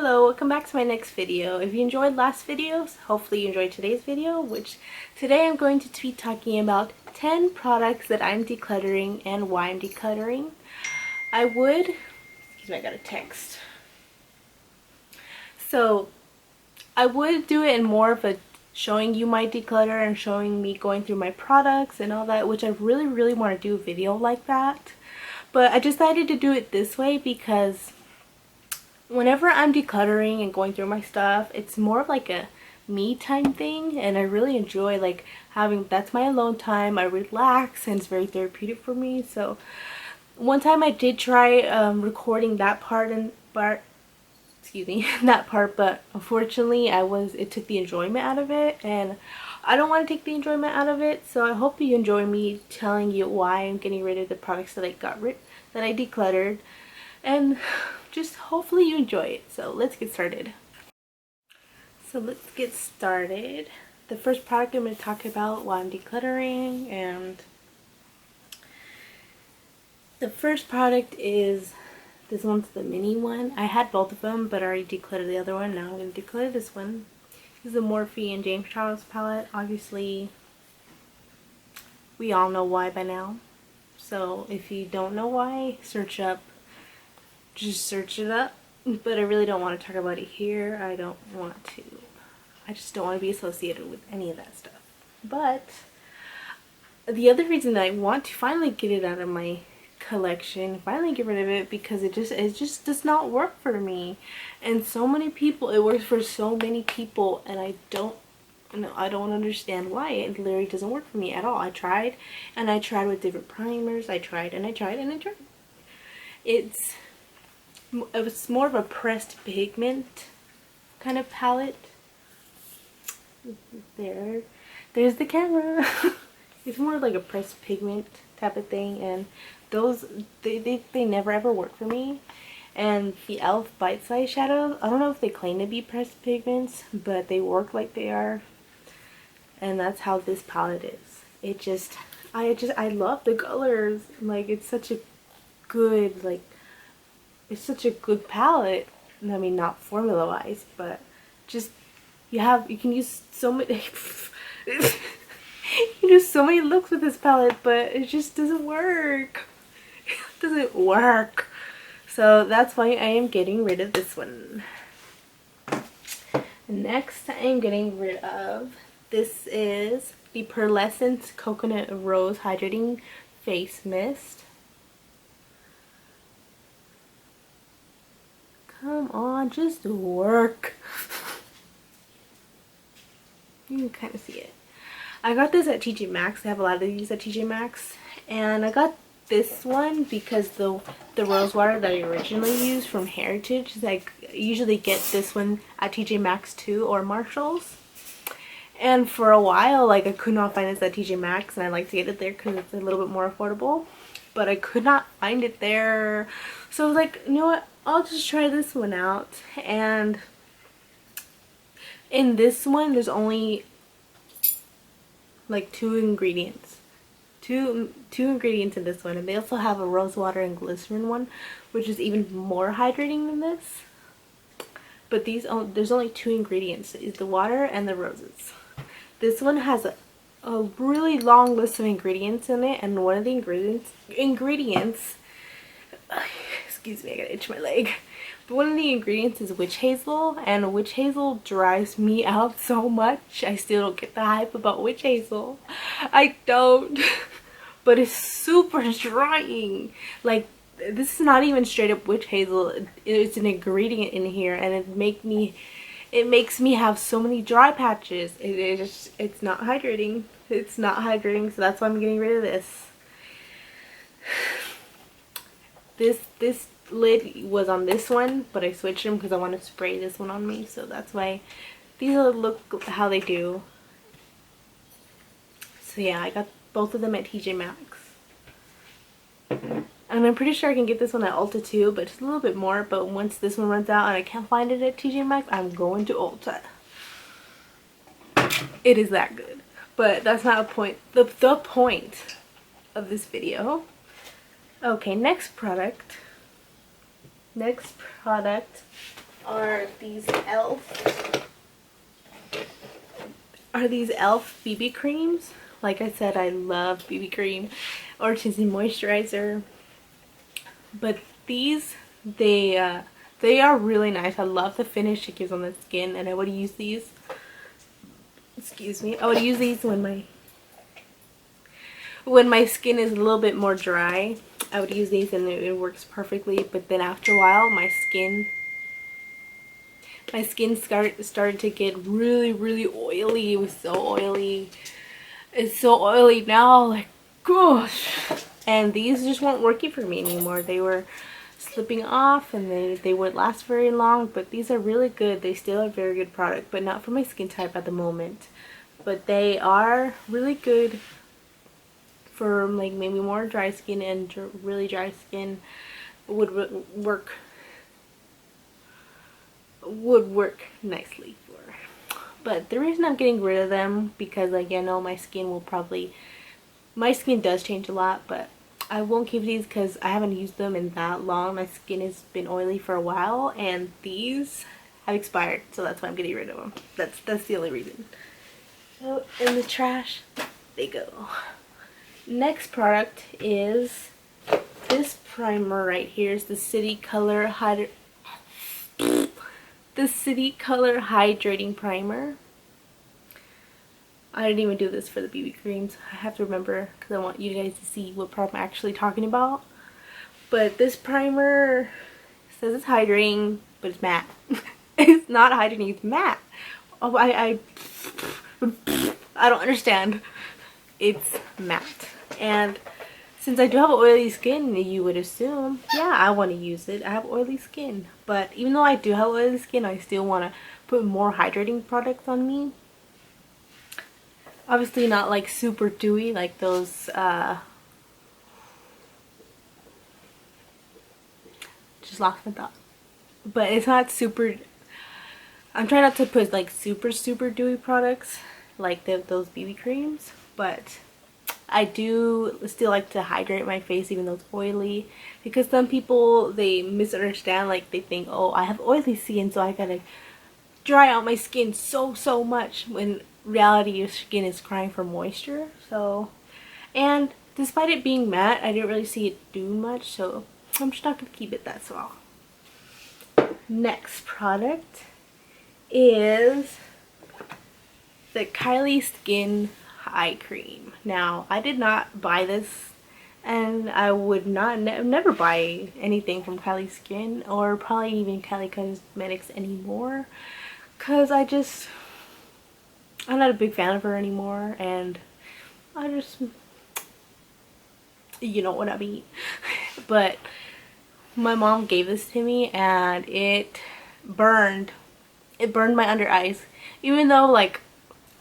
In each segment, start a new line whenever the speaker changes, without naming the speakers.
Hello, welcome back to my next video. If you enjoyed last videos, hopefully you enjoyed today's video, which today I'm going to be talking about 10 products that I'm decluttering and why I'm decluttering. Excuse me, I got a text. So I would do it in more of a showing you my declutter and showing me going through my products and all that, which I really want to do a video like that. But I decided to do it this way because whenever I'm decluttering and going through my stuff, it's more of like a me time thing, and I really enjoy like that's my alone time. I relax and it's very therapeutic for me. So one time I did try recording that part that part, but unfortunately it took the enjoyment out of it, and I don't want to take the enjoyment out of it. So I hope you enjoy me telling you why I'm getting rid of the products that I decluttered, and just hopefully you enjoy it. So let's get started. The first product I'm going to talk about while I'm decluttering, and the first product is this one's the mini one. I had both of them, but I already decluttered the other one. Now I'm going to declutter this one. This is the Morphe and James Charles palette. Obviously, we all know why by now. So if you don't know why, just search it up. But I really don't want to talk about it here. I just don't want to be associated with any of that stuff. But the other reason that I want to finally get it out of my collection, finally get rid of it, because it just does not work for me. And so many people, it works for so many people, and I don't understand why. It literally doesn't work for me at all. I tried with different primers. I tried. It was more of a pressed pigment kind of palette. There's the camera. It's more like a pressed pigment type of thing, and those they never ever work for me. And the e.l.f. bite size shadows, I don't know if they claim to be pressed pigments, but they work like they are, and that's how this palette is. I love the colors. Like, it's such a good palette. I mean, not formula wise, but just you can use so many you can do so many looks with this palette, but it just doesn't work. It doesn't work. So that's why I am getting rid of this one. Next, I am getting rid of, this is the Pearlescent Coconut Rose Hydrating Face Mist. Come on, just work. You can kind of see it. I got this at TJ Maxx. They have a lot of these at TJ Maxx, and I got this one because the rose water that I originally used from Heritage, like, I usually get this one at TJ Maxx too, or Marshall's. And for a while, like, I could not find this at TJ Maxx, and I like to get it there because it's a little bit more affordable, but I could not find it there. So I was like, you know what, I'll just try this one out. And in this one, there's only like two ingredients in this one, and they also have a rose water and glycerin one, which is even more hydrating than this. But there's only two ingredients: is the water and the roses. This one has a really long list of ingredients in it, and one of the ingredients excuse me, I gotta itch my leg. But one of the ingredients is witch hazel, and witch hazel drives me out so much. I still don't get the hype about witch hazel. I don't. But it's super drying. Like, this is not even straight up witch hazel. It's an ingredient in here, and it makes me have so many dry patches. It's not hydrating. It's not hydrating, so that's why I'm getting rid of this. This lid was on this one, but I switched them because I want to spray this one on me, so that's why these look how they do. So yeah, I got both of them at TJ Maxx, and I'm pretty sure I can get this one at Ulta too, but it's a little bit more. But once this one runs out and I can't find it at TJ Maxx, I'm going to Ulta. It is that good. But that's not a point. The point of this video. Okay, next product are these e.l.f. BB creams. Like I said, I love BB cream or Tinted moisturizer. But these, they are really nice. I love the finish it gives on the skin, and I would use these. Excuse me. I would use these when my skin is a little bit more dry. I would use these and it works perfectly. But then after a while, my skin started to get really, really oily. It was so oily. It's so oily now, like, gosh. And these just weren't working for me anymore. They were slipping off, and they wouldn't last very long. But these are really good. They still are a very good product, but not for my skin type at the moment. But they are really good for like maybe more dry skin, and really dry skin would work nicely for. But the reason I'm getting rid of them, because like I know my skin does change a lot, but I won't keep these because I haven't used them in that long. My skin has been oily for a while, and these have expired, so that's why I'm getting rid of them. That's the only reason. So in the trash they go. Next product is this primer right here. Is the City Color Hydrating Primer. I didn't even do this for the BB creams. I have to remember because I want you guys to see what product I'm actually talking about. But this primer says it's hydrating, but it's matte. It's not hydrating, it's matte. Oh, I don't understand. It's matte. And since I do have oily skin, you would assume, yeah, I want to use it. I have oily skin. But even though I do have oily skin, I still want to put more hydrating products on me. Obviously not like super dewy like those, just lost my thought. But it's not super, I'm trying not to put like super dewy products like those BB creams. But I do still like to hydrate my face even though it's oily, because some people, they misunderstand, like they think, oh, I have oily skin so I gotta dry out my skin so much, when reality your skin is crying for moisture. So, and despite it being matte, I didn't really see it do much, so I'm just not gonna keep it that small. Next product is the Kylie Skin Eye Cream. Now, I did not buy this, and I would never buy anything from Kylie Skin, or probably even Kylie Cosmetics anymore, because I'm not a big fan of her anymore, and I just, you know what I mean. But my mom gave this to me, and it burned my under eyes, even though like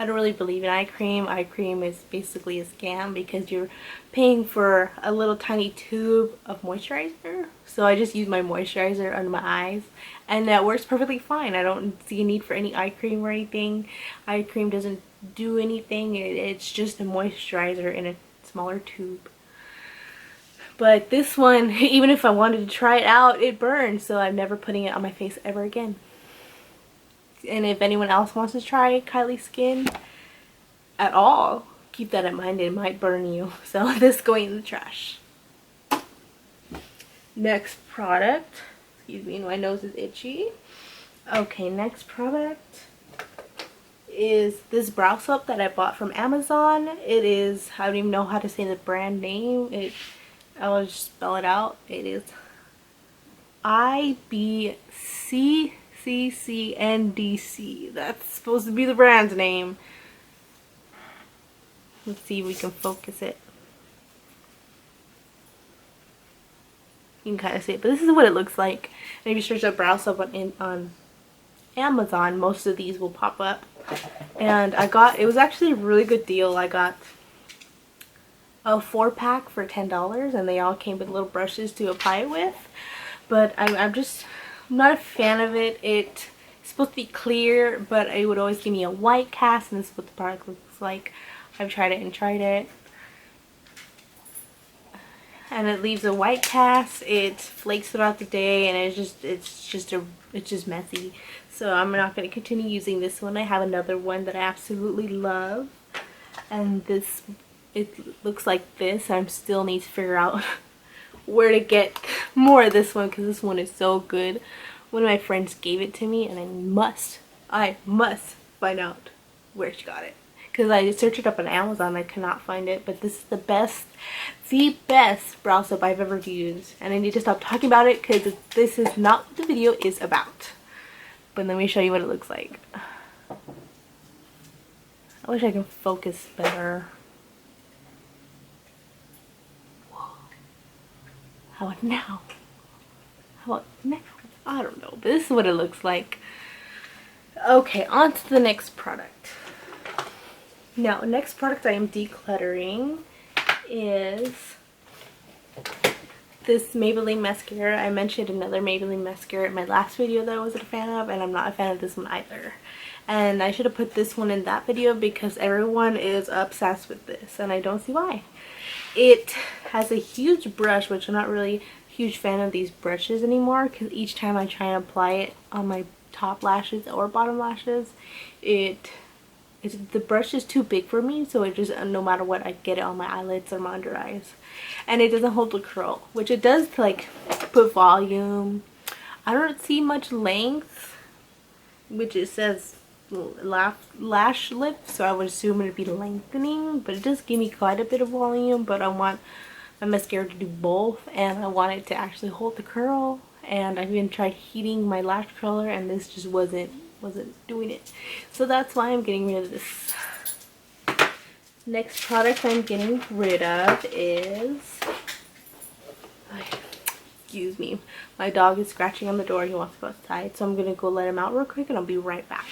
I don't really believe in eye cream. Eye cream is basically a scam because you're paying for a little tiny tube of moisturizer. So I just use my moisturizer under my eyes, and that works perfectly fine. I don't see a need for any eye cream or anything. Eye cream doesn't do anything. It's just a moisturizer in a smaller tube. But this one, even if I wanted to try it out, it burns. So I'm never putting it on my face ever again. And if anyone else wants to try Kylie Skin at all, keep that in mind. It might burn you. So this is going in the trash. Next product. Excuse me, my nose is itchy. Okay, next product is this brow soap that I bought from Amazon. It is, I don't even know how to say the brand name. I'll just spell it out. It is IBCCCNDC. That's supposed to be the brand's name. Let's see if we can focus it. You can kind of see it, but this is what it looks like. And if you search up brow soap on Amazon, most of these will pop up. And it was actually a really good deal. I got a 4-pack for $10, and they all came with little brushes to apply it with. But I'm not a fan of it. It's supposed to be clear, but it would always give me a white cast, and this is what the product looks like. I've tried it and tried it, and it leaves a white cast. It flakes throughout the day, and it's just a it's just messy. So I'm not going to continue using this one. I have another one that I absolutely love. And this, it looks like this. I still need to figure out where to get more of this one because this one is so good. One of my friends gave it to me and I must find out where she got it. Because I searched it up on Amazon, I cannot find it. But this is the best brow soap I've ever used. And I need to stop talking about it because this is not what the video is about. But let me show you what it looks like. I wish I could focus better. Whoa. How about now? How about now? I don't know, but this is what it looks like. Okay, on to the next product. Now, next product I am decluttering is this Maybelline mascara. I mentioned another Maybelline mascara in my last video that I wasn't a fan of, and I'm not a fan of this one either. And I should have put this one in that video because everyone is obsessed with this, and I don't see why. It has a huge brush, which I'm not really a huge fan of these brushes anymore because each time I try and apply it on my top lashes or bottom lashes, the brush is too big for me, so it just, no matter what, I get it on my eyelids or my under eyes. And it doesn't hold the curl, which it does to like put volume. I don't see much length, which it says lash lift, so I would assume it'd be lengthening, but it does give me quite a bit of volume. But I want my mascara to do both, and I want it to actually hold the curl. And I've even tried heating my lash curler, and this just wasn't doing it. So that's why I'm getting rid of this. Next product I'm getting rid of is, excuse me, my dog is scratching on the door. He wants to go outside, so I'm gonna go let him out real quick and I'll be right back.